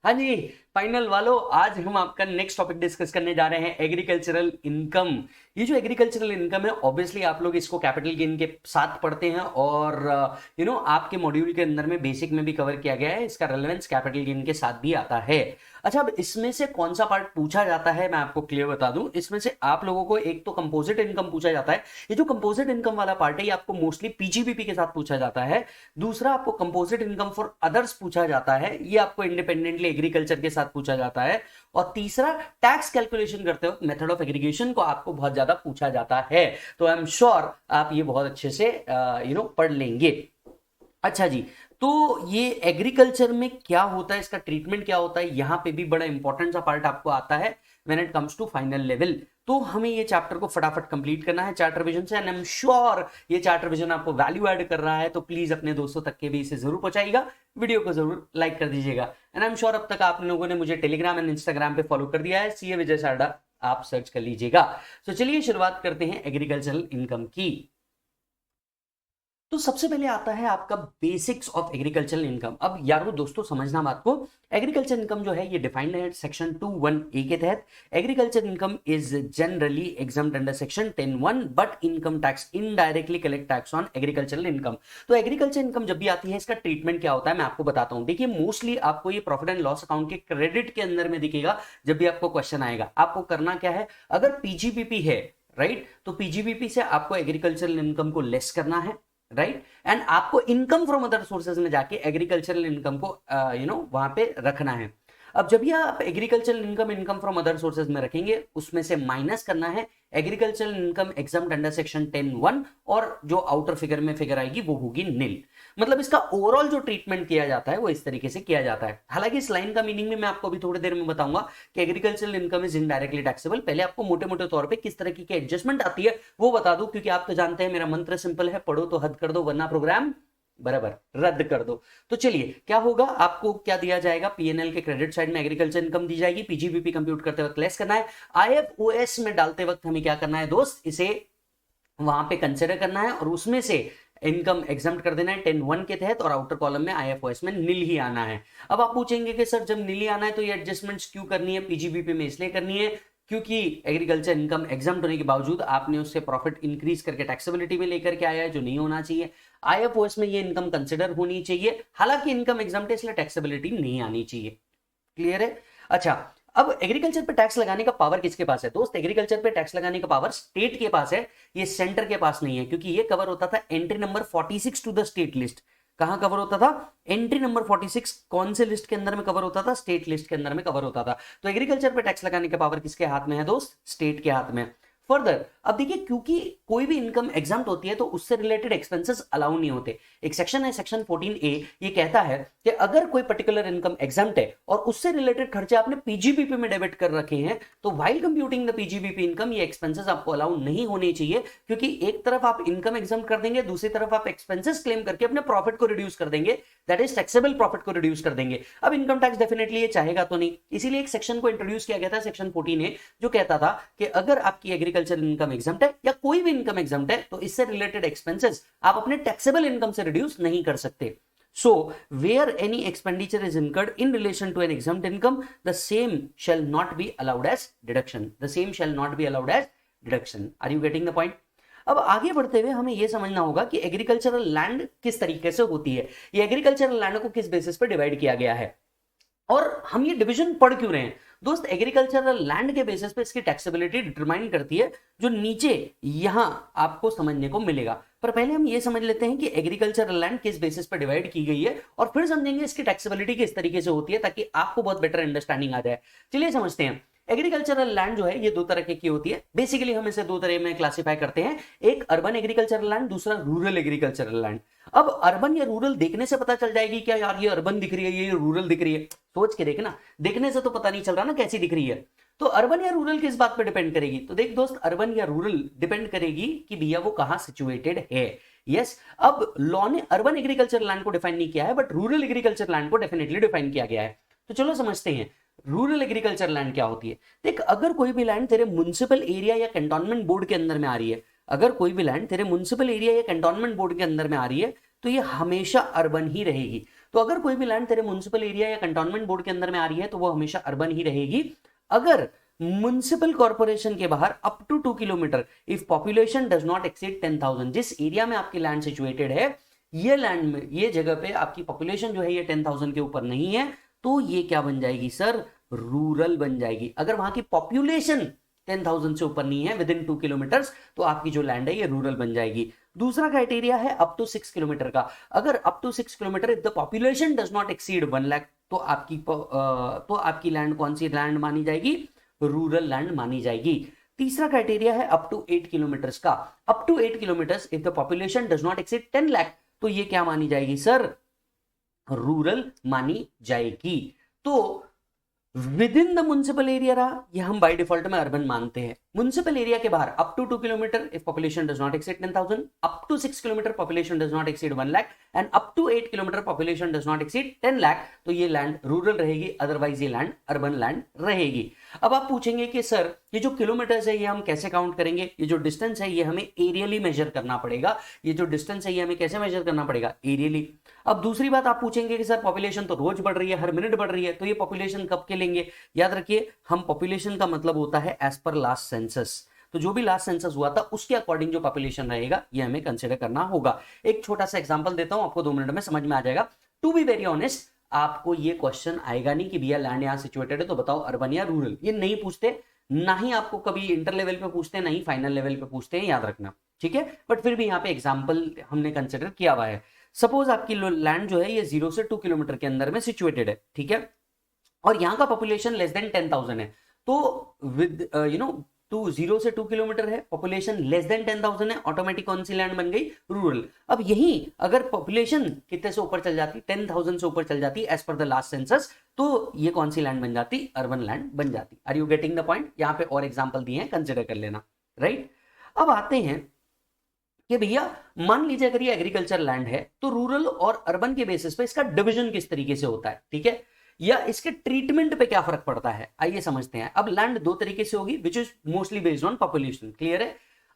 हाँ जी, फाइनल वालों, आज हम आपका नेक्स्ट टॉपिक डिस्कस करने जा रहे हैं, एग्रीकल्चरल इनकम। ये जो एग्रीकल्चरल इनकम है, ऑब्वियसली आप लोग इसको कैपिटल गेन के साथ पढ़ते हैं और आपके मॉड्यूल के अंदर में बेसिक में भी कवर किया गया है, इसका रेलेवेंस कैपिटल गेन के साथ भी आता है। अच्छा, अब इसमें से कौन सा पार्ट पूछा जाता है मैं आपको क्लियर बता दूं। इसमें से आप लोगों को एक तो कंपोजिट इनकम पूछा जाता है। ये जो कंपोजिट इनकम वाला पार्ट है, ये आपको मोस्टली पीजीबीपी के साथ पूछा जाता है। दूसरा, आपको कंपोजिट इनकम फॉर अदर्स पूछा जाता है, ये आपको इंडिपेंडेंटली एग्रीकल्चर के साथ पूछा जाता है। और तीसरा, टैक्स कैलकुलेशन करते वक्त मेथड ऑफ एग्रीगेशन को आपको बहुत ज्यादा पूछा जाता है। तो आई एम श्योर आप ये बहुत अच्छे से पढ़ लेंगे। अच्छा जी, तो ये एग्रीकल्चर में क्या होता है, इसका ट्रीटमेंट क्या होता है, यहां पे भी बड़ा इंपॉर्टेंट सा पार्ट आपको आता है when it comes to final level. तो हमें ये चैप्टर को फटाफट कंप्लीट करना है चार्ट रिवीजन से, एंड आई एम श्योर ये चार्ट रिवीजन आपको वैल्यू ऐड कर रहा है। तो प्लीज अपने दोस्तों तक के भी इसे जरूर पहुंचाइएगा, वीडियो को जरूर लाइक कर दीजिएगा। एंड आई एम श्योर अब तक आप लोगों ने मुझे टेलीग्राम एंड इंस्टाग्राम पे फॉलो कर दिया है, सीए विजय सारडा आप सर्च कर लीजिएगा। तो चलिए शुरुआत करते हैं एग्रीकल्चरल इनकम की। तो सबसे पहले आता है आपका बेसिक्स ऑफ एग्रीकल्चरल इनकम। अब यारो दोस्तों समझना बात को, एग्रीकल्चर इनकम जो है ये डिफाइंड है सेक्शन 2(1)(a) के तहत। Agriculture income is generally exempt under section 10(1), but income tax indirectly collect tax on agricultural income. तो एग्रीकल्चर इनकम जब भी आती है, इसका ट्रीटमेंट क्या होता है मैं आपको बताता हूं। देखिए, मोस्टली आपको ये प्रॉफिट एंड लॉस अकाउंट के क्रेडिट के अंदर में दिखेगा। जब भी आपको क्वेश्चन आएगा, आपको करना क्या है, अगर पीजीबीपी है राइट, तो पीजीबीपी से आपको एग्रीकल्चरल इनकम को लेस करना है राइट, एंड आपको इनकम फ्रॉम अदर सोर्सेज में जाके एग्रीकल्चरल इनकम को वहां पे रखना है। अब जब ये आप agricultural income from other sources में रखेंगे, उसमें से माइनस करना है agricultural income exempt under section 10(1), और जो आउटर फिगर में फिगर आएगी वो होगी नील। मतलब इसका ओवरऑल जो ट्रीटमेंट किया जाता है वो इस तरीके से किया जाता है। हालांकि इस लाइन का मीनिंग भी मैं आपको अभी थोड़ी देर में बताऊंगा कि agricultural income is indirectly taxable. पहले आपको मोटे मोटे तौर पे किस तरीके की एडजस्टमेंट आती है वो बता दूं, क्योंकि आप तो जानते हैं मेरा मंत्र सिंपल है, पढ़ो तो हद कर दो वरना प्रोग्राम बराबर रद्द कर दो। तो चलिए, क्या होगा, आपको क्या दिया जाएगा, पीएनएल के क्रेडिट साइड में एग्रीकल्चर इनकम दी जाएगी, पीजीबीपी कंप्यूट करते वक्त लेस करना है, आईएफओएस में डालते वक्त हमें क्या करना है दोस्त, इसे वहां पे कंसिडर करना है और उसमें से इनकम एग्जम्प्ट कर देना है 10(1) के तहत, और आउटर कॉलम में आईएफओएस में नील ही आना है। अब आप पूछेंगे कि सर जब नील ही आना है तो ये एडजस्टमेंट्स क्यों करनी है, पीजीबीपी में इसलिए करनी है क्योंकि एग्रीकल्चर इनकम एग्जम्प्ट होने के बावजूद आपने उससे प्रॉफिट इंक्रीज करके टैक्सेबिलिटी में लेकर के आया है, जो नहीं होना चाहिए। आईएफओएस में ये इनकम कंसिडर होनी चाहिए, हालांकि इनकम एग्जम्प्ट है इसलिए टैक्सेबिलिटी नहीं आनी चाहिए। क्लियर है? अच्छा, अब एग्रीकल्चर पे टैक्स लगाने का पावर किसके पास है दोस्त, एग्रीकल्चर पे टैक्स लगाने का पावर स्टेट के पास है, ये सेंटर के पास नहीं है, क्योंकि ये कवर होता था entry number 46 to the state list. कहां कवर होता था, एंट्री नंबर 46 कौन से लिस्ट के अंदर में कवर होता था, स्टेट लिस्ट के अंदर में कवर होता था। तो एग्रीकल्चर पे टैक्स लगाने का पावर किसके हाथ में है दोस्त, स्टेट के हाथ में। फर्दर अब देखिए, क्योंकि कोई भी इनकम एग्जम्प्ट होती है तो उससे रिलेटेड एक्सपेंसेस अलाउ नहीं होते। एक सेक्शन है सेक्शन 14(a), ये कहता है कि अगर कोई पर्टिकुलर इनकम एग्जम्प्ट है और उससे रिलेटेड खर्चे आपने पीजीबीपी में डेबिट कर रखे हैं, तो while computing the PGBP income ये एक्सपेंसेस आपको अलाउ नहीं होने चाहिए, क्योंकि एक तरफ आप इनकम एग्जम्प्ट कर देंगे, दूसरी तरफ आप एक्सपेंसेस क्लेम करके अपने प्रॉफिट को रिड्यूस कर देंगे, दैट इज टैक्सेबल प्रॉफिट को रिड्यूस कर देंगे। अब इनकम टैक्स डेफिनेटली ये चाहेगा तो नहीं, इसीलिए एक सेक्शन को इंट्रोड्यूस किया गया था सेक्शन 14(a), जो कहता था कि अगर आपकी एग्रीकल्चर इनकम एग्जम्प्ट है या कोई भी इनकम एग्जम्प्ट है तो इससे रिलेटेड एक्सपेंसेस आप अपने टैक्सेबल इनकम से रिड्यूस नहीं कर सकते। So, where any expenditure is incurred in relation to an exempt income, the same shall not be allowed as deduction. The same shall not be allowed as deduction. Are you getting the point? अब आगे बढ़ते हुए हमें यह समझना होगा कि agricultural land किस तरीके से होती है, ये एग्रीकल्चरल लैंड को किस बेसिस पर डिवाइड किया गया है, और हम ये डिवीजन पढ़ क्यों रहे हैं दोस्त। एग्रीकल्चरल लैंड के बेसिस पे इसकी टैक्सेबिलिटी डिटरमाइन करती है, जो नीचे यहां आपको समझने को मिलेगा। पर पहले हम ये समझ लेते हैं कि एग्रीकल्चरल लैंड किस बेसिस पे डिवाइड की गई है, और फिर समझेंगे इसकी टैक्सेबिलिटी किस तरीके से होती है, ताकि आपको बहुत बेटर अंडरस्टैंडिंग आ जाए। चलिए समझते हैं। एग्रीकल्चरल लैंड जो है ये दो तरह की होती है, बेसिकली हम इसे दो तरह में क्लासिफाई करते हैं, एक अर्बन एग्रीकल्चरल लैंड, दूसरा रूरल एग्रीकल्चरल लैंड। अब अर्बन या रूरल देखने से पता चल जाएगी क्या यार, ये अर्बन दिख रही है ये रूरल दिख रही है, सोच के देखना, देखने से तो पता नहीं चल रहा ना कैसी दिख रही है। तो अर्बन या रूरल किस बात पे डिपेंड करेगी, तो देख दोस्त, अर्बन या रूरल डिपेंड करेगी कि भैया वो कहां सिचुएटेड है। यस, अब लॉ ने अर्बन एग्रीकल्चर लैंड को डिफाइन नहीं किया है, बट रूरल एग्रीकल्चर लैंड को डेफिनेटली डिफाइन किया गया है। तो चलो समझते हैं रूरल एग्रीकल्चर लैंड क्या होती है। देख, अगर कोई भी लैंड तेरे म्युनिसिपल एरिया या कैंटोनमेंट बोर्ड के अंदर में आ रही है, अगर कोई भी लैंड तेरे म्युनिसिपल एरिया या कैंटोनमेंट बोर्ड के अंदर में आ रही है, तो ये हमेशा अर्बन ही रहेगी। तो अगर कोई भी लैंड तेरे म्युनिसिपल एरिया या कंटोनमेंट बोर्ड के अंदर में आ रही है तो वो हमेशा अर्बन ही रहेगी। अगर म्युनिसिपल कॉर्पोरेशन के बाहर up to 2 kilometre if population does not exceed 10,000, जिस एरिया में आपकी लैंड सिचुएटेड है, ये लैंड में, ये जगह पे आपकी पॉपुलेशन जो है ये 10,000 के ऊपर नहीं है, तो ये क्या बन जाएगी सर, रूरल बन जाएगी। अगर वहां की पॉपुलेशन 10,000 से ऊपर नहीं है विद इन 2 किलोमीटर, तो आपकी जो लैंड है ये रूरल बन जाएगी। दूसरा क्राइटेरिया है अप टू 6 किलोमीटर का। अगर up to 6 kilometre if the population does not exceed 1 lakh, तो आपकी लैंड कौन सी लैंड मानी जाएगी, रूरल लैंड मानी जाएगी। तीसरा क्राइटेरिया है अप टू 8 किलोमीटर का। Up to 8 kilometre if the population does not exceed 10 lakh, तो ये क्या मानी जाएगी सर, रूरल मानी जाएगी। तो with in the municipal area रहा, ये हम बाय डिफॉल्ट में अर्बन मानते हैं। म्युनिसिपल एरिया के बाहर up to 2 kilometre if population does not exceed 10,000, up to 6 kilometre population does not exceed 1 lakh, and up to 8 kilometre population does not exceed 10 lakh, तो ये लैंड रूरल रहेगी, अदरवाइज ये land urban land रहेगी। अब आप पूछेंगे कि सर ये जो किलोमीटर्स है ये हम कैसे काउंट करेंगे, ये जो डिस्टेंस है ये हमें एरियली मेजर करना पड़ेगा। ये जो डिस्टेंस है ये हमें कैसे मेजर करना पड़ेगा, एरियली। अब दूसरी बात आप पूछेंगे कि सर पॉपुलेशन तो रोज बढ़ रही है, हर मिनट बढ़ रही है, तो ये पॉपुलेशन कब के लेंगे। याद रखिए, हम पॉपुलेशन का मतलब होता है एज पर लास्ट सेंसस, तो जो भी लास्ट सेंसस हुआ था उसके अकॉर्डिंग जो पॉपुलेशन रहेगा ये हमें कंसिडर करना होगा। एक छोटा सा एग्जांपल देता हूं, आपको 2 मिनट में समझ में आ जाएगा। टू बी वेरी ऑनेस्ट, आपको ये क्वेश्चन आएगा नहीं कि भैया लैंड यहां सिचुएटेड है तो बताओ अर्बन या रूरल, ये नहीं पूछते, ना ही आपको कभी इंटर लेवल पे पूछते हैं, ना ही फाइनल लेवल पे पूछते हैं, याद रखना, ठीक है। बट फिर भी यहाँ पे एग्जाम्पल हमने कंसिडर किया हुआ है। सपोज आपकी लैंड जो है ये 0 से 2 किलोमीटर के अंदर में सिचुएटेड है, ठीक है, और यहाँ का पॉपुलेशन लेस देन 10,000 है, तो विद टू 0 से 2 किलोमीटर है, पॉपुलेशन लेस देन 10,000 है, ऑटोमेटिक कौन सी लैंड बन गई, रूरल। अब यही अगर पॉपुलेशन कितने से ऊपर चल जाती, 10,000 से ऊपर चल जाती as per the last census, तो ये कौन सी लैंड बन जाती, अर्बन लैंड बन जाती। Are you getting the point. यहाँ पे और एग्जाम्पल दिए हैं, कंसिडर कर लेना, राइट। अब आते हैं कि भैया मान लीजिए अगर ये एग्रीकल्चर लैंड है तो रूरल और अर्बन के बेसिस पे इसका डिवीजन किस तरीके से होता है, ठीक है, या इसके ट्रीटमेंट पे क्या फर्क पड़ता है, आइए समझते हैं। अब लैंड 2 तरीके से होगी which is mostly based on population, clear है।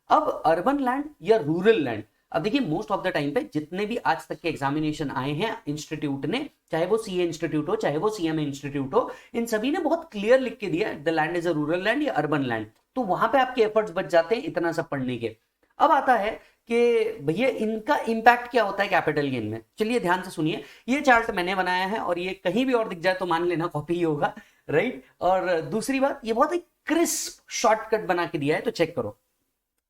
अब अर्बन लैंड या रूरल लैंड, अब देखिए मोस्ट ऑफ द टाइम पे जितने भी आज तक के एग्जामिनेशन आए हैं इंस्टीट्यूट ने, चाहे वो सीए इंस्टीट्यूट हो चाहे वो सीएमए इंस्टीट्यूट हो, इन सभी ने बहुत क्लियर लिख के दिया the land is a rural land या अर्बन लैंड, तो वहां पे आपके एफर्ट्स बच जाते हैं इतना सब पढ़ने के। अब आता है कि भैया इनका इंपैक्ट क्या होता है कैपिटल गेन में। चलिए ध्यान से सुनिए, ये चार्ट मैंने बनाया है और ये कहीं भी और दिख जाए तो मान लेना कॉपी ही होगा, राइट। और दूसरी बात, ये बहुत ही क्रिस्प शॉर्टकट बना के दिया है, तो चेक करो।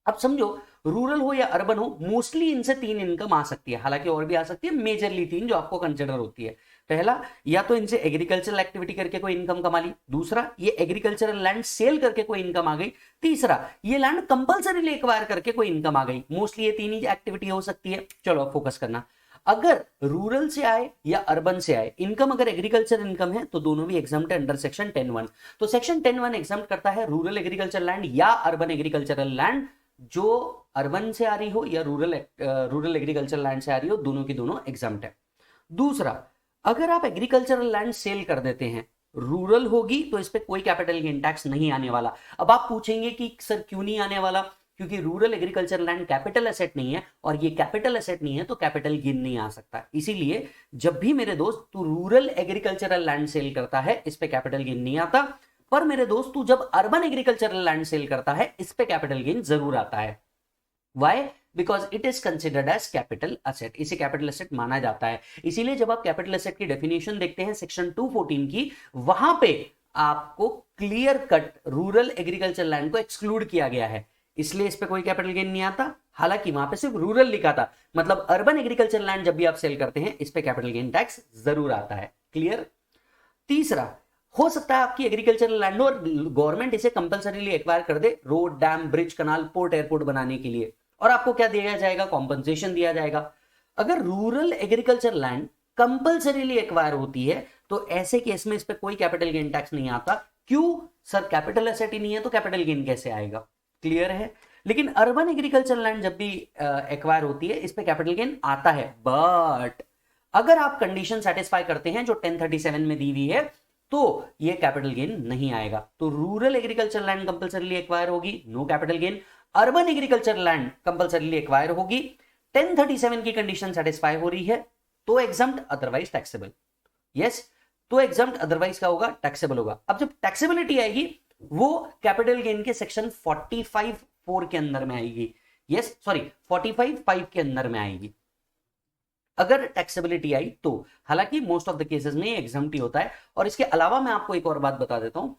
अब समझो रूरल हो या अर्बन हो, मोस्टली इनसे 3 इनकम आ सकती है, हालांकि और भी आ सकती है, मेजरली 3 जो आपको कंसिडर होती है। पहला, या तो इनसे एग्रीकल्चरल एक्टिविटी करके कोई इनकम कमा ली, दूसरा ये एग्रीकल्चरल लैंड सेल करके कोई इनकम आ गई, तीसरा ये लैंड कंपलसरीली एक्वायर करके कोई इनकम आ गई। मोस्टली ये 3 ही एक्टिविटी हो सकती है। चलो अब फोकस करना, अगर रूरल से आए या अर्बन से आए इनकम, अगर एग्रीकल्चर इनकम है तो दोनों भी एग्जम्प्ट है अंडर सेक्शन 10(1). तो सेक्शन 10(1) एग्जम्प्ट करता है रूरल एग्रीकल्चर लैंड या अर्बन एग्रीकल्चरल लैंड, जो अर्बन से आ रही हो या रूरल एग्रीकल्चर लैंड से आ रही हो, दोनों की दोनों एग्जम्प्ट है। दूसरा, अगर आप एग्रीकल्चरल लैंड सेल कर देते हैं, रूरल होगी तो इस पे कोई कैपिटल गेन टैक्स नहीं आने वाला। अब आप पूछेंगे कि सर क्यों नहीं आने वाला, क्योंकि rural agriculture land capital asset नहीं है, और ये कैपिटल एसेट नहीं है तो कैपिटल गेन नहीं आ सकता। इसीलिए जब भी मेरे दोस्त तू रूरल एग्रीकल्चरल लैंड सेल करता है इस पे कैपिटल गेन नहीं आता, पर मेरे दोस्त तू जब अर्बन एग्रीकल्चरल लैंड सेल करता है इस पे कैपिटल गेन जरूर आता है। Why? Because it is considered as capital asset, इसे कैपिटल एसेट माना जाता है। इसीलिए जब आप कैपिटल एसेट की डेफिनेशन देखते हैं सेक्शन 214 की, वहां पे आपको clear cut rural agriculture land को एक्सक्लूड किया गया है, इसलिए इस पे कोई कैपिटल गेन नहीं आता। हालांकि वहां पे सिर्फ रूरल लिखा था, मतलब अर्बन एग्रीकल्चर लैंड जब भी आप सेल करते हैं इस पे कैपिटल गेन टैक्स जरूर आता है। क्लियर? तीसरा, हो सकता है आपकी एग्रीकल्चरल लैंड और गवर्नमेंट इसे कंपलसरीली एक्वायर कर दे रोड, डैम, ब्रिज, कनाल, पोर्ट, एयरपोर्ट बनाने के लिए, और आपको क्या दिया जाएगा, कॉम्पनसेशन दिया जाएगा। अगर rural agriculture land compulsorily acquire होती है तो ऐसे केस में इस पे कोई कैपिटल गेन टैक्स नहीं आता। क्यों सर? कैपिटल एसेट ही नहीं है तो कैपिटल गेन कैसे आएगा? क्लियर है? लेकिन अर्बन एग्रीकल्चर लैंड जब भी एक्वायर होती है इस पे कैपिटल गेन आता है, बट अगर आप कंडीशन सेटिस्फाई करते हैं जो 1037 में दी हुई है तो ये कैपिटल गेन नहीं आएगा। तो rural agriculture land compulsorily acquire होगी, no capital gain. Urban agriculture land compulsorily acquire होगी, 1037 की कंडीशन सेटिस्फाई हो रही है तो एग्जम्प्ट अदरवाइज टैक्सेबल। यस, तो एग्जम्प्ट अदरवाइज क्या होगा, टैक्सेबल होगा। अब जब टैक्सेबिलिटी आएगी वो कैपिटल गेन के सेक्शन 45(4) के अंदर में आएगी। यस सॉरी 45(5) के अंदर में आएगी अगर टैक्सेबिलिटी आई तो। हालांकि मोस्ट ऑफ द केसेस में एग्जम्प्ट ही होता है। और इसके अलावा मैं आपको एक और बात बता देता हूं,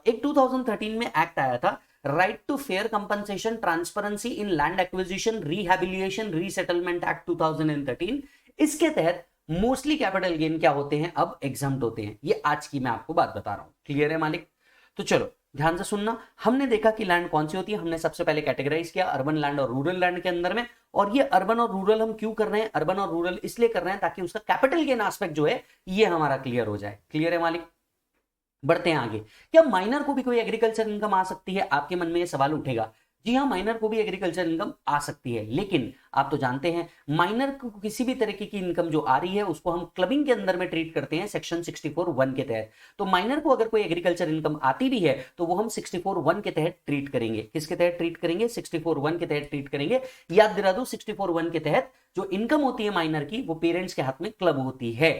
एक 2013 में एक्ट आया था, right to fair compensation transparency in land acquisition rehabilitation resettlement act 2013। इसके तहत मोस्टली कैपिटल गेन क्या होते हैं, अब एग्जम्प्ट होते हैं। ये आज की मैं आपको बात बता रहा हूं, क्लियर है मालिक? तो चलो ध्यान से सुनना। हमने देखा कि लैंड कौन सी होती है, हमने सबसे पहले कैटेगराइज किया अर्बन लैंड और रूरल लैंड के अंदर में। और ये अर्बन और रूरल हम क्यों कर रहे हैं, अर्बन और रूरल इसलिए कर रहे हैं ताकि उसका कैपिटल गेन एस्पेक्ट जो है ये हमारा क्लियर हो जाए। क्लियर है मालिक? बढ़ते हैं आगे। क्या माइनर को भी कोई एग्रीकल्चर इनकम आ सकती है? आपके मन में ये सवाल उठेगा। जी हाँ, माइनर को भी एग्रीकल्चर इनकम आ सकती है, लेकिन आप तो जानते हैं माइनर को किसी भी तरीके की इनकम जो आ रही है उसको हम क्लबिंग के अंदर में ट्रीट करते हैं सेक्शन 64(1) के तहत। तो माइनर को अगर कोई एग्रीकल्चर इनकम आती भी है तो वो हम 64(1) के तहत ट्रीट करेंगे। किसके तहत ट्रीट करेंगे? 64(1) के तहत ट्रीट करेंगे। याद दिला दूं, 64(1) के तहत जो इनकम होती है माइनर की वो पेरेंट्स के हाथ में क्लब होती है,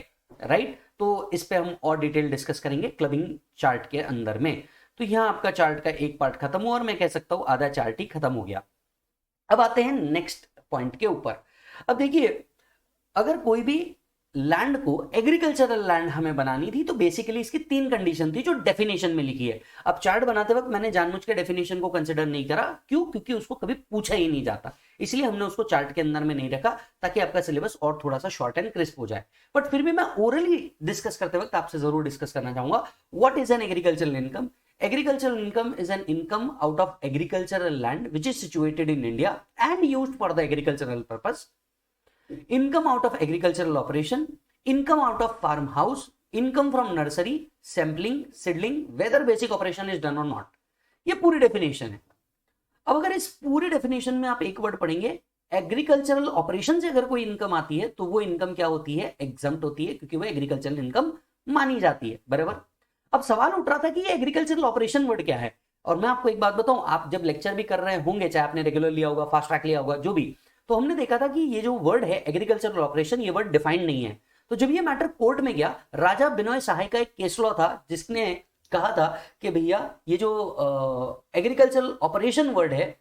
राइट? तो इस पे हम और डिटेल डिस्कस करेंगे क्लबिंग चार्ट के अंदर में। तो यहां आपका चार्ट का एक पार्ट खत्म हुआ और मैं कह सकता हूं आधा चार्ट ही खत्म हो गया। अब आते हैं नेक्स्ट पॉइंट के ऊपर। अब देखिए, अगर कोई भी लैंड को एग्रीकल्चरल लैंड हमें बनानी थी तो बेसिकली इसकी 3 कंडीशन थी जो डेफिनेशन में लिखी है। अब चार्ट बनाते वक्त मैंने जानबूझ के डेफिनेशन को कंसिडर नहीं करा। क्यों? क्योंकि उसको कभी पूछा ही नहीं जाता, इसलिए हमने उसको चार्ट के अंदर में नहीं रखा ताकि आपका सिलेबस और थोड़ा सा शॉर्ट एंड क्रिस्प हो जाए। बट फिर भी मैं ओरली डिस्कस करते वक्त आपसे जरूर डिस्कस करना चाहूंगा, what is an agricultural income? Agricultural income is an income out of agricultural land which is situated in India and used for the agricultural purpose. Income out of agricultural operation, income out of farmhouse, income from nursery, sampling, seedling, whether basic operation is done or not. ये पूरी definition है। अब अगर इस पूरी definition में आप एक वर्ड पढ़ेंगे, एग्रीकल्चरल ऑपरेशन से अगर कोई इनकम आती है तो वो इनकम क्या होती है? एग्जम्प्ट होती है, क्योंकि वो एग्रीकल्चरल इनकम मानी जाती है। बराबर? अब सवाल उठ रहा था कि ये एग्रीकल्चरल ऑपरेशन वर्ड क्या है। और मैं आपको एक बात बताऊं, आप जब लेक्चर भी कर रहे होंगे, चाहे आपने रेगुलर लिया होगा, फास्ट ट्रैक लिया होगा, जो भी, तो हमने देखा था कि ये जो वर्ड है एग्रीकल्चरल ऑपरेशन, ये वर्ड डिफाइंड नहीं है। तो जब ये मैटर कोर्ट में गया, राजा बिनोय सहाय का एक केस लॉ था जिसने कहा था कि भैया ये जो एग्रीकल्चरल ऑपरेशन वर्ड है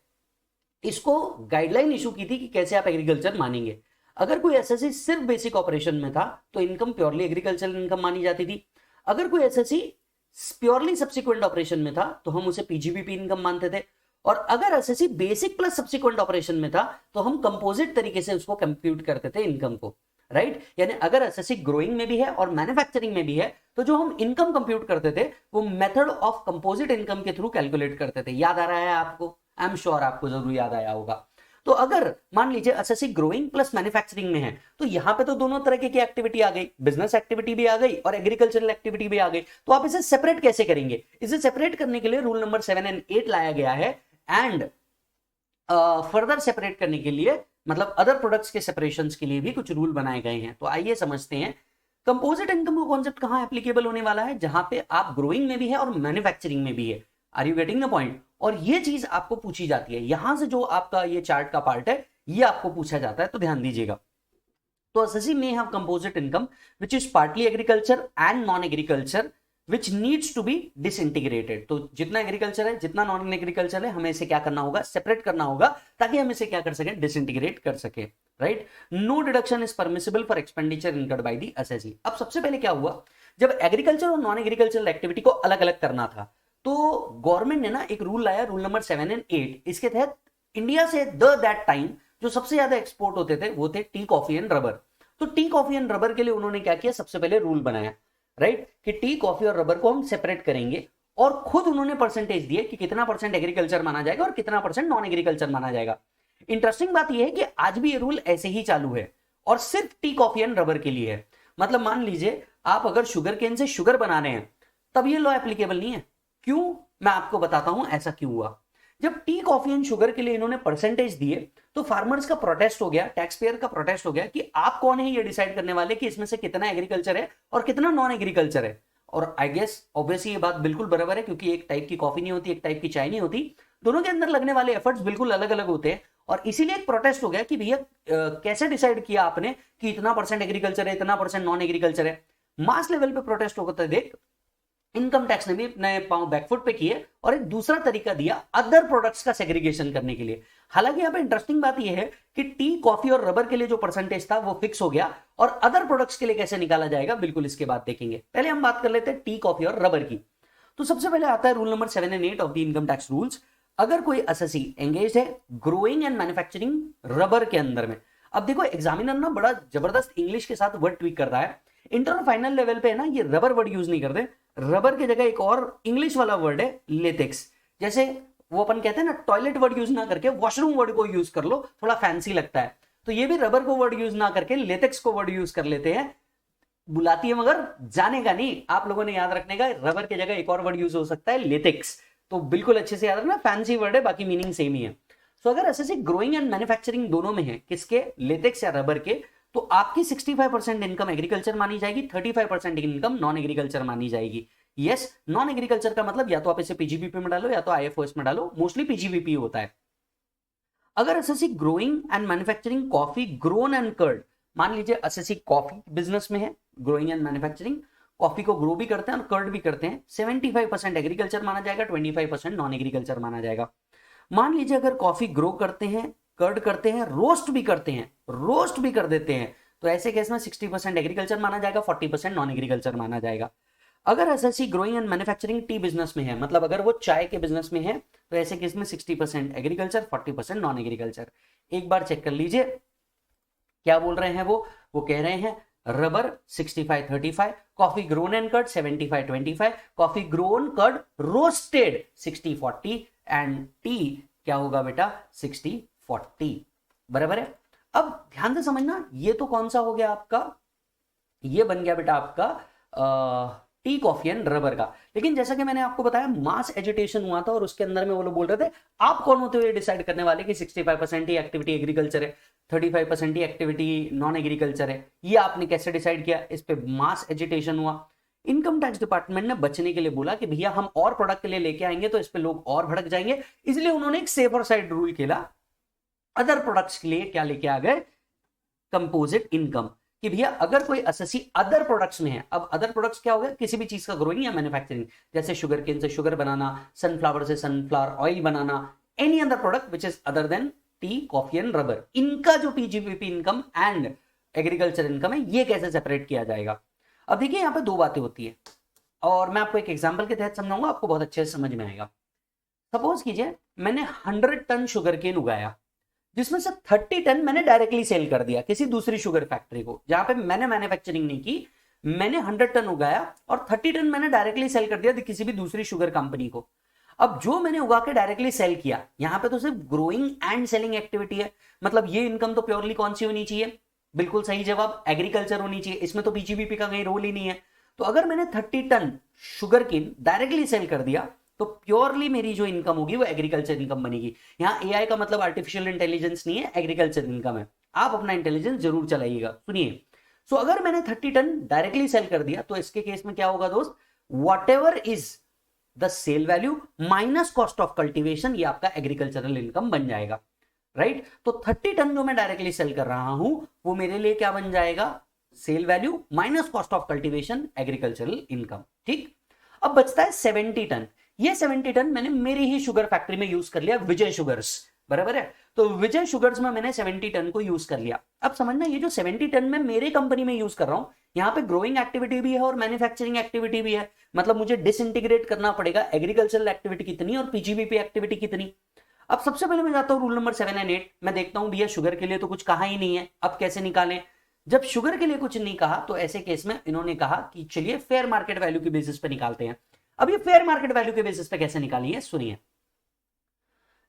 इसको गाइडलाइन इशू की थी कि कैसे आप एग्रीकल्चर मानेंगे। अगर कोई एसएससी सिर्फ बेसिक ऑपरेशन में था तो इनकम प्योरली एग्रीकल्चरल इनकम मानी जाती थी। अगर कोई एसएससी प्योरली सब्सिक्वेंट ऑपरेशन में था तो हम उसे पीजीबीपी इनकम मानते थे। और अगर SSC basic plus subsequent operation में था तो हम कंपोजिट तरीके से उसको कंप्यूट करते थे इनकम को, राइट? यानी अगर एसएससी ग्रोइंग में भी है और मैन्युफैक्चरिंग में भी है तो जो हम इनकम कंप्यूट करते थे वो मेथड ऑफ कंपोजिट इनकम के थ्रू कैलकुलेट करते थे। याद आ रहा है आपको? आई एम श्योर आपको जरूर याद आया होगा। तो अगर मान लीजिए एसएससी ग्रोइंग प्लस मैन्युफैक्चरिंग में है तो यहां पे तो दोनों तरह की एक्टिविटी आ गई, बिजनेस एक्टिविटी भी आ गई और एग्रीकल्चरल एक्टिविटी भी आ गई। तो आप इसे सेपरेट कैसे करेंगे? इसे सेपरेट करने के लिए रूल नंबर 7 और 8 लाया गया है। एंड फर्दर सेपरेट करने के लिए, मतलब अदर प्रोडक्ट्स के सेपरेशन के लिए भी कुछ रूल बनाए गए हैं। तो आइए समझते हैं कंपोजिट इनकम का कॉन्सेप्ट कहां एप्लीकेबल होने वाला है, जहां पे आप ग्रोइंग में भी है और मैन्युफैक्चरिंग में भी है। Are you getting the point? और ये चीज आपको पूछी जाती है, यहां से जो आपका ये चार्ट का पार्ट है ये आपको पूछा जाता है, तो ध्यान दीजिएगा। तो एसएससी में have composite income which is partly agriculture and non agriculture which needs to be disintegrated. तो जितना एग्रीकल्चर है जितना नॉन एग्रीकल्चर है हमें इसे क्या करना होगा? सेपरेट करना होगा ताकि हम इसे क्या कर सके? डिसइंटीग्रेट कर सके, right? No deduction is permissible for expenditure incurred by the SSC. अब सबसे पहले क्या हुआ, जब एग्रीकल्चर और नॉन एग्रीकल्चर एक्टिविटी को अलग अलग करना था तो गवर्नमेंट ने ना एक रूल लाया, रूल नंबर 7 और 8। इसके तहत इंडिया से दैट टाइम जो सबसे ज्यादा एक्सपोर्ट होते थे वो थे टी, कॉफी एंड रबर। तो टी, कॉफी एंड रबर के लिए उन्होंने क्या किया? सबसे पहले रूल बनाया, राइट, कि टी, कॉफी और रबर को हम सेपरेट करेंगे। और खुद उन्होंने परसेंटेज दिए कि कितना परसेंट एग्रीकल्चर माना जाएगा और कितना परसेंट नॉन एग्रीकल्चर माना जाएगा। इंटरेस्टिंग बात यह है कि आज भी ये रूल ऐसे ही चालू है और सिर्फ टी, कॉफी एंड रबर के लिए है। मतलब मान लीजिए आप अगर शुगर केन से शुगर बना रहे हैं तब ये लॉ एप्लीकेबल नहीं है। क्यों? मैं आपको बताता हूं ऐसा क्यों हुआ। जब टी, कॉफी एंड शुगर के लिए इन्होंने परसेंटेज दिए तो फार्मर्स का प्रोटेस्ट हो गया, टैक्स पेयर का प्रोटेस्ट हो गया कि आप कौन है ये डिसाइड करने वाले कि इसमें से कितना एग्रीकल्चर है और कितना नॉन एग्रीकल्चर है। और आई गेस ऑब्वियसली ये बात बिल्कुल बराबर है, क्योंकि एक टाइप की कॉफी नहीं होती, एक टाइप की चाय नहीं होती, दोनों के अंदर लगने वाले एफर्ट्स बिल्कुल अलग अलग होते हैं और इसीलिए एक प्रोटेस्ट हो गया कि भैया कैसे डिसाइड किया आपने कि इतना परसेंट एग्रीकल्चर है, इतना परसेंट नॉन एग्रीकल्चर है। मास लेवल पे प्रोटेस्ट होता है। देख, इनकम टैक्स ने भी अपने पांव बैकफुट पे किए और एक दूसरा तरीका दिया अदर प्रोडक्ट्स का सेग्रीगेशन करने के लिए। हालांकि यहाँ पे इंटरेस्टिंग बात यह है कि टी, कॉफी और रबर के लिए जो परसेंटेज था वो फिक्स हो गया, और अदर प्रोडक्ट्स के लिए कैसे निकाला जाएगा बिल्कुल इसके बाद देखेंगे। पहले हम बात कर लेते हैं टी, कॉफी और रबर की। तो सबसे पहले आता है rule number 7 and 8 of the income tax rules. अगर कोई एसएससी एंगेज है ग्रोइंग एंड मैन्युफैक्चरिंग रबर के अंदर में, अब देखो एग्जामिनर ना बड़ा जबरदस्त इंग्लिश के साथ वर्ड ट्वीक कर रहा है। इंटर और फाइनल लेवल पे है ना, ये रबर वर्ड यूज नहीं करते, रबर की जगह एक और इंग्लिश वाला वर्ड है लेटेक्स। जैसे वो अपन कहते हैं ना, टॉयलेट वर्ड यूज ना करके वॉशरूम वर्ड को यूज कर लो, थोड़ा फैंसी लगता है। तो ये भी रबर को वर्ड यूज ना करके लेटेक्स को वर्ड यूज कर लेते हैं। बुलाती है मगर जाने का नहीं, आप लोगों ने याद रखने का, रबर की जगह एक और वर्ड यूज हो सकता है लेटेक्स। तो बिल्कुल अच्छे से याद रखना, फैंसी वर्ड है, बाकी मीनिंग सेम ही है। सो अगर ऐसे ग्रोइंग एंड मैन्युफैक्चरिंग दोनों में है, किसके, लेटेक्स या रबर के, तो आपकी 65% इनकम एग्रीकल्चर मानी जाएगी, 35% इनकम नॉन एग्रीकल्चर मानी जाएगी। यस, नॉन एग्रीकल्चर का मतलब या तो आप इसे पीजीबीपी में डालो या तो आईएफओएस में डालो, मोस्टली पीजीबीपी होता है। अगर SSC growing and manufacturing coffee, grown and cured, मान लीजिए एसएससी कॉफी बिजनेस में है, ग्रोइंग एंड मैन्युफैक्चरिंग, कॉफी को ग्रो भी करते हैं और कर्ड भी करते हैं, 75% एग्रीकल्चर माना जाएगा, 25% नॉन एग्रीकल्चर माना जाएगा। मान लीजिए अगर कॉफी ग्रो करते हैं, कर्ड करते हैं, रोस्ट भी करते हैं, रोस्ट भी कर देते हैं, तो ऐसे केस में 60% एग्रीकल्चर माना जाएगा, 40% नॉन एग्रीकल्चर माना जाएगा। अगर SSC growing and manufacturing T business में है, मतलब अगर वो चाय के बिजनेस में है, तो ऐसे केस में 60% एग्रीकल्चर, 40% नॉन एग्रीकल्चर। एक बार चेक कर लीजिए क्या बोल रहे हैं वो कह रहे हैं rubber 65-35, coffee grown and cured 75-25, coffee grown cured roasted 60-40 and tea क्या होगा बेटा 60-40, बराबर है। अब ध्यान से समझना, ये तो कौन सा हो गया आपका, ये बन गया बेटा आपका टी, कॉफी एंड रबर का। लेकिन जैसा कि मैंने आपको बताया मास एजिटेशन हुआ था और उसके अंदर में वो लोग बोल रहे थे आप कौन होते हुए डिसाइड करने वाले कि 65% ही एक्टिविटी एग्रीकल्चर है, 35% ही एक्टिविटी नॉन एग्रीकल्चर है, ये आपने कैसे डिसाइड किया। इस पे मास एजिटेशन हुआ। इनकम टैक्स डिपार्टमेंट ने बचने के लिए बोला कि भैया हम और प्रोडक्ट के लिए लेके आएंगे तो इस पे लोग और भड़क जाएंगे, इसलिए उन्होंने एक सेफर साइड रूल खेला। अदर प्रोडक्ट्स के लिए क्या लेके आ गए, कंपोजिट इनकम, कि भैया अगर कोई एसएससी अदर प्रोडक्ट्स में है, अब अदर प्रोडक्ट्स क्या हो गया, किसी भी चीज का ग्रोइंग या मैन्युफैक्चरिंग, जैसे शुगर केन से शुगर बनाना, सनफ्लावर से sunflower oil banana, any other product which is other than T, coffee and rubber, इनका जो PGBP income and agriculture income है ये कैसे सेपरेट किया जाएगा। अब देखिए यहाँ पे दो बातें होती है और मैं आपको एक एग्जाम्पल के तहत समझाऊंगा, आपको बहुत अच्छे से समझ में आएगा। सपोज कीजिए मैंने 100 टन शुगर केन उगाया, जिसमें से 30 टन मैंने डायरेक्टली सेल कर दिया किसी दूसरी शुगर फैक्ट्री को, जहां पे मैंने मैन्युफैक्चरिंग नहीं की। मैंने 100 टन उगाया और 30 टन मैंने डायरेक्टली सेल कर दिया किसी भी दूसरी शुगर कंपनी को। अब जो मैंने उगा के डायरेक्टली सेल किया, यहां पे तो सिर्फ ग्रोइंग एंड सेलिंग एक्टिविटी है, मतलब ये इनकम तो प्योरली कौन सी होनी चाहिए, बिल्कुल सही जवाब एग्रीकल्चर होनी चाहिए, इसमें तो पीजीबीपी का कहीं रोल ही नहीं है। तो अगर मैंने 30 ton sugar cane directly sale कर दिया तो प्योरली मेरी जो इनकम होगी वो एग्रीकल्चर इनकम बनेगी। यहाँ एआई का मतलब आर्टिफिशियल इंटेलिजेंस नहीं है, एग्रीकल्चर इनकम है। आप अपना इंटेलिजेंस जरूर चलाइएगा। सुनिए, सो अगर मैंने 30 टन डायरेक्टली सेल कर दिया तो इसके केस में क्या होगा दोस्त, whatever is the sale value minus cost of cultivation, ये आपका एग्रीकल्चरल इनकम बन जाएगा, राइट। तो 30 टन जो मैं डायरेक्टली सेल कर रहा हूं वो मेरे लिए क्या बन जाएगा, sale value minus cost of cultivation, agricultural income, ठीक। अब बचता है 70 टन। ये 70 टन मैंने मेरी ही शुगर फैक्ट्री में यूज कर लिया, विजय शुगर्स, बराबर है। तो विजय शुगर्स में मैंने 70 टन को यूज कर लिया। अब समझना, ये जो 70 टन में मेरे कंपनी में यूज कर रहा हूं, यहाँ पे ग्रोइंग एक्टिविटी भी है और मैन्युफैक्चरिंग एक्टिविटी भी है, मतलब मुझे डिसइंटीग्रेट करना पड़ेगा एग्रीकल्चरल एक्टिविटी कितनी और पीजीबीपी एक्टिविटी कितनी। अब सबसे पहले मैं जाता हूं रूल नंबर 7 एंड 8, मैं देखता हूं भैया शुगर के लिए तो कुछ कहा ही नहीं है, अब कैसे निकालें। जब शुगर के लिए कुछ नहीं कहा तो ऐसे केस में इन्होंने कहा कि चलिए फेयर मार्केट वैल्यू की बेसिस पे निकालते हैं। अब ये फेयर मार्केट वैल्यू के बेसिस पे कैसे निकालिए, सुनिए।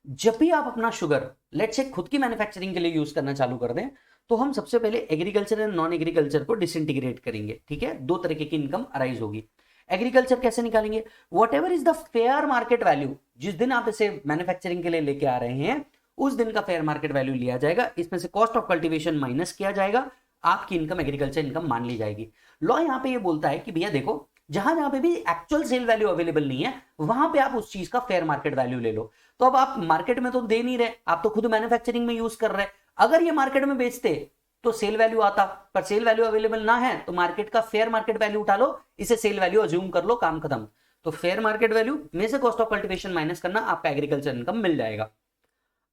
जब भी आप अपना शुगर लेट्स से खुद की मैन्युफैक्चरिंग के लिए यूज करना चालू कर दें, तो हम सबसे पहले एग्रीकल्चर एंड नॉन एग्रीकल्चर को डिसइंटीग्रेट करेंगे, ठीक है। दो तरीके की इनकम अराइज होगी। एग्रीकल्चर कैसे निकालेंगे, what ever is the fair market value, जिस दिन आप इसे मैन्युफैक्चरिंग के लिए लेके आ रहे हैं उस दिन का फेयर मार्केट वैल्यू लिया जाएगा, इसमें से कॉस्ट ऑफ कल्टीवेशन माइनस किया जाएगा, आपकी इनकम एग्रीकल्चर इनकम मान ली जाएगी। लॉ यहां पे ये बोलता है कि भैया देखो जहां जहां पे भी एक्चुअल सेल वैल्यू अवेलेबल नहीं है वहां पे आप उस चीज का फेयर मार्केट वैल्यू ले लो। तो अब आप मार्केट में तो दे नहीं रहे, आप तो खुद मैन्युफैक्चरिंग में यूज कर रहे हैं। अगर ये मार्केट में बेचते तो सेल वैल्यू आता, पर सेल वैल्यू अवेलेबल ना है तो मार्केट का फेयर मार्केट वैल्यू उठा लो, इसे सेल वैल्यू अज्यूम कर लो, काम खत्म। तो फेयर मार्केट वैल्यू में से कॉस्ट ऑफ कल्टीवेशन माइनस करना, आपका एग्रीकल्चर इनकम मिल जाएगा।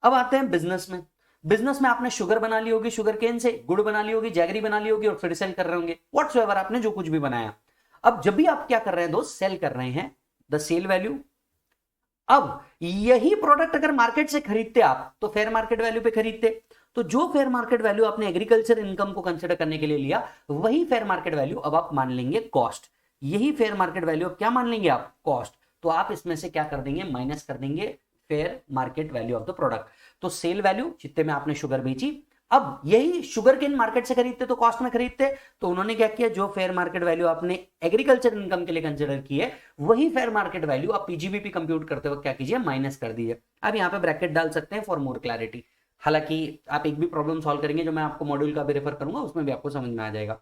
अब आते हैं बिजनेस में। बिजनेस में आपने शुगर बना ली होगी, शुगर केन से गुड़ बना ली होगी, जैगरी बना ली होगी और फिर सेल कर रहे होंगे, व्हाट्सएवर आपने जो कुछ भी बनाया। अब जब भी आप क्या कर रहे हैं दोस्त, सेल कर रहे हैं, द सेल वैल्यू। अब यही प्रोडक्ट अगर मार्केट से खरीदते आप तो फेयर मार्केट वैल्यू पे खरीदते, तो जो फेयर मार्केट वैल्यू आपने एग्रीकल्चर इनकम को कंसिडर करने के लिए लिया, वही फेयर मार्केट वैल्यू अब आप मान लेंगे कॉस्ट। यही फेयर मार्केट वैल्यू अब क्या मान लेंगे आप, कॉस्ट। तो आप इसमें से क्या कर देंगे, माइनस कर देंगे fair market value of the product. तो सेल वैल्यू जितने में आपने शुगर बेची, अब यही शुगर केन मार्केट से खरीदते तो कॉस्ट में खरीदते, तो उन्होंने क्या किया, जो फेयर मार्केट वैल्यू आपने एग्रीकल्चर इनकम के लिए कंसिडर की है, वही फेयर मार्केट वैल्यू आप पीजीबीपी कंप्यूट करते वक्त क्या कीजिए, माइनस कर दीजिए। अब यहाँ पे ब्रैकेट डाल सकते हैं फॉर मोर क्लैरिटी। हालांकि आप एक भी प्रॉब्लम सॉल्व करेंगे जो मैं आपको मॉड्यूल का भी रेफर करूंगा, उसमें भी आपको समझ में आ जाएगा।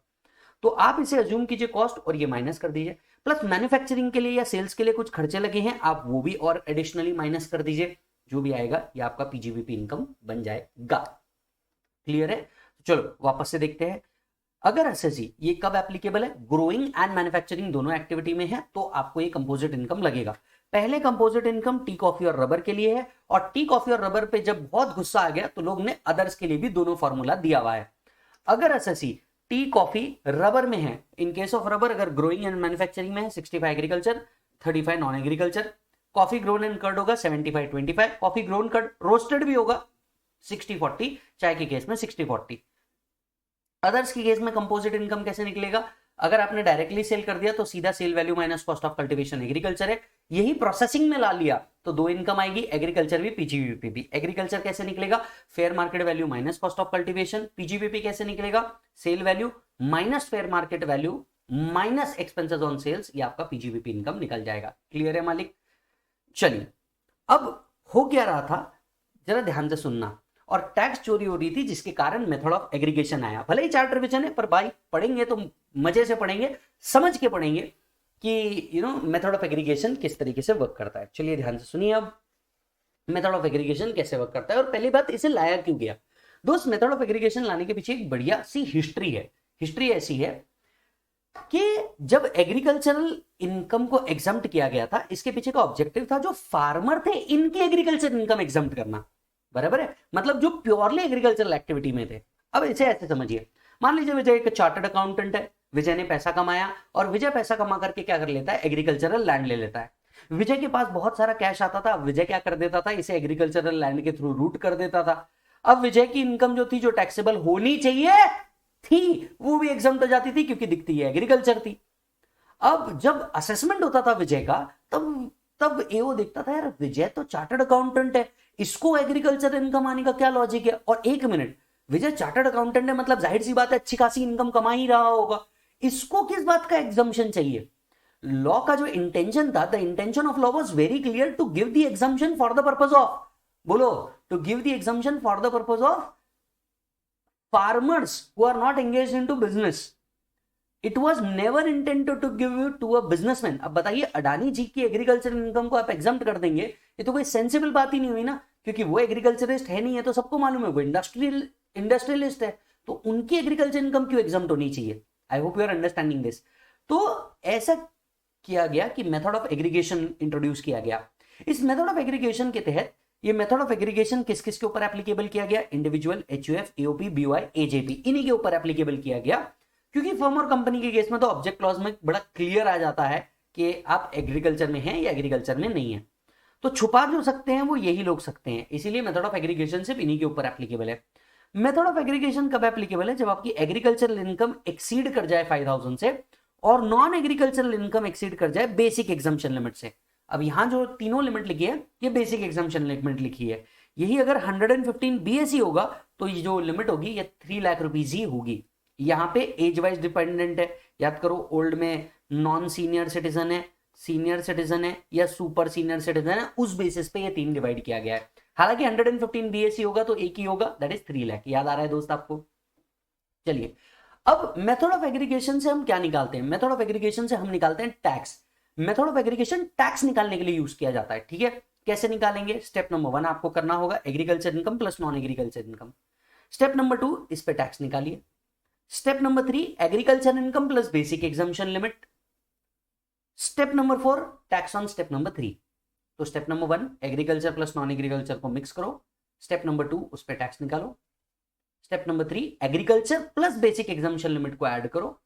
तो आप इसे अज्यूम कीजिए कॉस्ट और ये माइनस कर दीजिए, प्लस मैन्युफैक्चरिंग के लिए या सेल्स के लिए कुछ खर्चे लगे हैं, आप वो भी और एडिशनली माइनस कर दीजिए। जो भी आएगा ये आपका पीजीबीपी इनकम बन जाएगा। क्लियर है? चलो वापस से देखते हैं। अगर एसएससी ये कब एप्लीकेबल है, ग्रोइंग एंड मैन्युफैक्चरिंग दोनों एक्टिविटी में है, तो आपको ये कंपोजिट इनकम लगेगा। पहले कंपोजिट इनकम टी कॉफी और रबर के लिए है, और टी कॉफी और रबर पे जब बहुत गुस्सा आ गया तो लोग ने अदर्स के लिए भी दोनों फॉर्मूला दिया हुआ है। अगर एसएससी टी कॉफी रबर में है, इन केस ऑफ रबर अगर ग्रोइंग एंड मैन्युफैक्चरिंग में है 65 agriculture 35 non agriculture, coffee grown and cured होगा 75-25, कॉफी ग्रोन कर्ड रोस्टेड भी होगा 60-40, चाय के केस में 60-40। अदर्स के केस में कंपोजिट इनकम कैसे निकलेगा, अगर आपने डायरेक्टली सेल कर दिया तो सीधा sale value minus cost of cultivation agriculture है, यही प्रोसेसिंग में ला लिया तो दो इनकम आएगी, एग्रीकल्चर भी पीजीबीपी भी। एग्रीकल्चर कैसे निकलेगा, fair market value minus cost of cultivation. PGBP कैसे निकलेगा, sale value minus fair market value minus expenses on sales, ये आपका पीजीबीपी इनकम निकल जाएगा। क्लियर है मालिक? चलिए, अब हो क्या रहा था जरा ध्यान से सुनना। और टैक्स चोरी हो रही थी जिसके कारण मेथड ऑफ एग्रीगेशन आया। भले ही चार्ट रिवीजन है पर भाई पढ़ेंगे तो मजे से पढ़ेंगे, समझ के पढ़ेंगे कि मेथड ऑफ एग्रीगेशन किस तरीके से वर्क करता है। चलिए ध्यान से सुनिए अब मेथड ऑफ एग्रीगेशन कैसे वर्क करता है, और पहली बात इसे लाया क्यों गया। दोस्त, मेथड ऑफ एग्रीगेशन लाने के पीछे एक बढ़िया सी हिस्ट्री है। हिस्ट्री ऐसी है कि जब एग्रीकल्चरल इनकम को एग्जम्प्ट किया गया था, इसके पीछे का ऑब्जेक्टिव था जो फार्मर थे इनकी एग्रीकल्चर इनकम एग्जम्प्ट करना। बराबर है, मतलब जो प्योरली एग्रीकल्चरल एक्टिविटी में थे। अब इसे ऐसे समझिए, मान लीजिए विजय एक चार्टर्ड अकाउंटेंट है, विजय ने पैसा कमाया और विजय पैसा कमा करके क्या कर लेता है, एग्रीकल्चरल लैंड ले लेता है। विजय के पास बहुत सारा कैश आता था, विजय क्या कर देता था, इसे एग्रीकल्चरल लैंड के थ्रू रूट कर देता था। अब विजय की इनकम जो थी, जो टैक्सेबल होनी चाहिए थी, वो भी एग्जम्प्ट हो जाती थी क्योंकि दिखती है एग्रीकल्चर थी। अब जब असेसमेंट होता था विजय का, तब एओ देखता था यार विजय तो चार्टर्ड अकाउंटेंट है, इसको एग्रीकल्चर इनकम आने का क्या लॉजिक है। और एक मिनट, विजय चार्टर्ड अकाउंटेंट है मतलब जाहिर सी बात है अच्छी खासी इनकम कमा ही रहा होगा, इसको किस बात का एग्जम्पशन चाहिए। लॉ का जो इंटेंशन था, the intention of law was very clear, to give the exemption for the purpose of, बोलो, to give the exemption for the purpose of farmers who are not engaged into business. It was never intended to give you to a businessman. अब बताइए, अडानी जी की agriculture income को आप exempt कर देंगे, ये तो कोई सेंसिबल बात ही नहीं हुई ना, क्योंकि वो एग्रीकल्चरिस्ट है नहीं है, तो सबको मालूम है वो इंडस्ट्रियलिस्ट है, तो उनकी एग्रीकल्चर इनकम क्यों एग्जम्प्ट होनी चाहिए। I hope you are understanding this. तो ऐसा किया गया कि मेथड ऑफ एग्रीगेशन इंट्रोड्यूस किया गया। इस मेथड ऑफ एग्रीगेशन के तहत, ये मेथड ऑफ एग्रीगेशन किस किस के ऊपर एप्लीकेबल किया गया, individual, HUF, AOP, BOI, AJP, इन्हीं के ऊपर एप्लीकेबल किया गया। क्योंकि फर्म और कंपनी के केस में तो ऑब्जेक्ट क्लॉज में बड़ा क्लियर आ जाता है कि आप एग्रीकल्चर में हैं या एग्रीकल्चर में नहीं है, तो छुपा जो सकते हैं वो यही लोग सकते हैं, इसीलिए मेथड ऑफ एग्रीगेशन सिर्फ इन्हीं के ऊपर एप्लीकेबल है। मेथड ऑफ एग्रीगेशन कब एप्लीकेबल है, जब आपकी एग्रीकल्चरल इनकम एक्सीड कर जाए 5000 से और नॉन एग्रीकल्चरल इनकम एक्सीड कर जाए बेसिक एग्जम्पशन लिमिट से। अब यहां जो तीनों लिमिट लिखी है ये बेसिक एग्जम्पशन लिमिट लिखी है, यही अगर 115 बीएसई होगा तो ये जो लिमिट होगी ये 3 लाख रुपीज ही होगी। यहाँ पे एज वाइज डिपेंडेंट है, याद करो, ओल्ड में नॉन सीनियर सिटीजन है, सीनियर सिटीजन है या सुपर सीनियर सिटीजन है, उस बेसिस पे ये 3 डिवाइड किया गया है। हालांकि 115 बीएसई होगा तो एक ही होगा, दैट इज 3 लाख। याद आ रहा है दोस्त आपको? चलिए अब मेथड ऑफ एग्रीगेशन से हम क्या निकालते हैं? मेथड ऑफ एग्रीगेशन से हम निकालते हैं tax. Method of aggregation tax निकालने के लिए यूज किया जाता है, ठीक है। कैसे निकालेंगे? स्टेप नंबर 1 आपको करना होगा agriculture income plus non agriculture income. Step number 2 इस पे टैक्स निकालिए। Step number 3 agriculture income plus basic exemption limit. Step number 4 tax on step number 3। तो step number 1 agriculture plus non agriculture को mix करो। Step number 2 उस पे tax निकालो। Step number 3 agriculture plus basic exemption limit को add करो।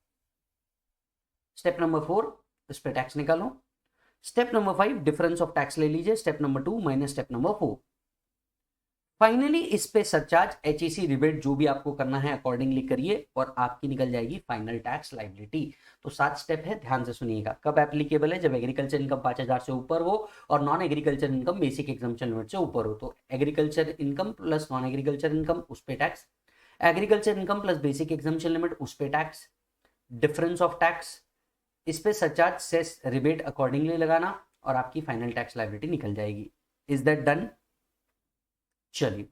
Step number 4 इस पे टैक्स निकालो। Step number 5 difference of tax ले लीजिए, step number 2 minus step number 4। Finally इस पे सरचार्ज एचईसी रिबेट जो भी आपको करना है अकॉर्डिंगली करिए और आपकी निकल जाएगी फाइनल टैक्स लायबिलिटी। तो 7 स्टेप है, ध्यान से सुनिएगा। कब एप्लीकेबल है? जब एग्रीकल्चर इनकम 5,000 से ऊपर हो और non agriculture income basic exemption limit से ऊपर हो। तो agriculture income plus non agriculture income उस पे tax, agriculture income plus basic exemption limit उस पे टैक्स, डिफरेंस ऑफ टैक्स इस पे सरचार्ज सेस रिबेट अकॉर्डिंगली लगाना और आपकी फाइनल टैक्स लायबिलिटी निकल जाएगी। Is that done? चलिए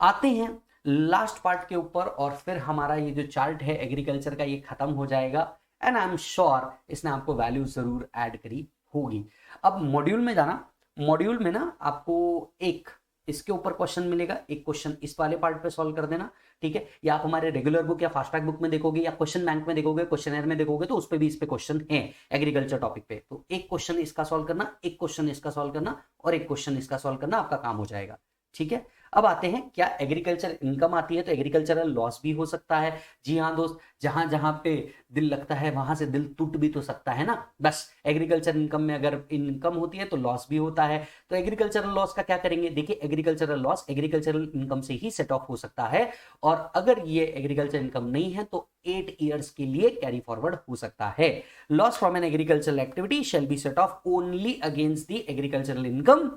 आते हैं लास्ट पार्ट के ऊपर और फिर हमारा ये जो चार्ट है एग्रीकल्चर का ये खत्म हो जाएगा एंड आई एम श्योर इसने आपको वैल्यू जरूर ऐड करी होगी। अब मॉड्यूल में जाना, मॉड्यूल में ना आपको एक इसके ऊपर क्वेश्चन मिलेगा, एक क्वेश्चन इस वाले पार्ट पे सॉल्व कर देना, ठीक है। या आप हमारे रेगुलर बुक या फास्ट ट्रैक बुक में देखोगे या क्वेश्चन बैंक में देखोगे, क्वेश्चनर में देखोगे तो उस पे भी इस पे क्वेश्चन है एग्रीकल्चर टॉपिक पे। तो एक क्वेश्चन इसका सॉल्व करना, एक क्वेश्चन इसका सॉल्व करना और एक क्वेश्चन इसका सॉल्व करना, आपका काम हो जाएगा, ठीक है। अब आते हैं क्या एग्रीकल्चर इनकम आती है तो एग्रीकल्चरल लॉस भी हो सकता है। जी हाँ दोस्त, जहां जहां पे दिल लगता है वहां से दिल टूट भी तो सकता है ना। बस एग्रीकल्चर इनकम में अगर इनकम होती है तो लॉस भी होता है। तो एग्रीकल्चरल लॉस का क्या करेंगे? देखिए एग्रीकल्चरल लॉस एग्रीकल्चरल इनकम से ही सेट ऑफ हो सकता है और अगर ये एग्रीकल्चर इनकम नहीं है तो 8 ईयर्स के लिए कैरी फॉरवर्ड हो सकता है। Loss from an agricultural activity shall be set of only against the agricultural income.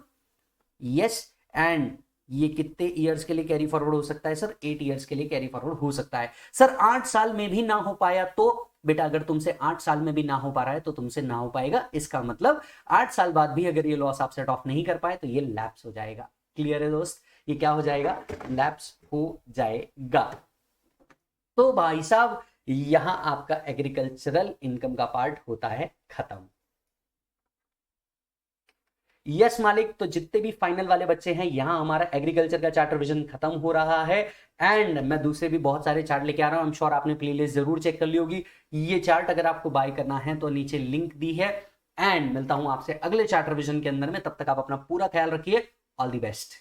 Yes, and ये कितने ईयर्स के लिए कैरी फॉरवर्ड हो सकता है सर? 8 ईयर्स के लिए कैरी फॉरवर्ड हो सकता है। सर 8 साल में भी ना हो पाया तो बेटा, अगर तुमसे 8 साल में भी ना हो पा रहा है तो तुमसे ना हो पाएगा, इसका मतलब 8 साल बाद भी अगर ये लॉस आप सेट ऑफ नहीं कर पाए तो ये लैप्स हो जाएगा। क्लियर है दोस्त? ये क्या हो जाएगा? लैप्स हो जाएगा। तो भाई साहब यहां आपका एग्रीकल्चरल इनकम का पार्ट होता है खत्म। यस मालिक, तो जितने भी फाइनल वाले बच्चे हैं यहां हमारा एग्रीकल्चर का चार्ट रिवीजन खत्म हो रहा है एंड मैं दूसरे भी बहुत सारे चार्ट लेके आ रहा हूं। आई एम श्योर आपने प्लेलिस्ट जरूर चेक कर ली होगी। ये चार्ट अगर आपको बाय करना है तो नीचे लिंक दी है एंड मिलता हूं आपसे अगले चार्ट रिवीजन के अंदर में। तब तक आप अपना पूरा ख्याल रखिए। All the best.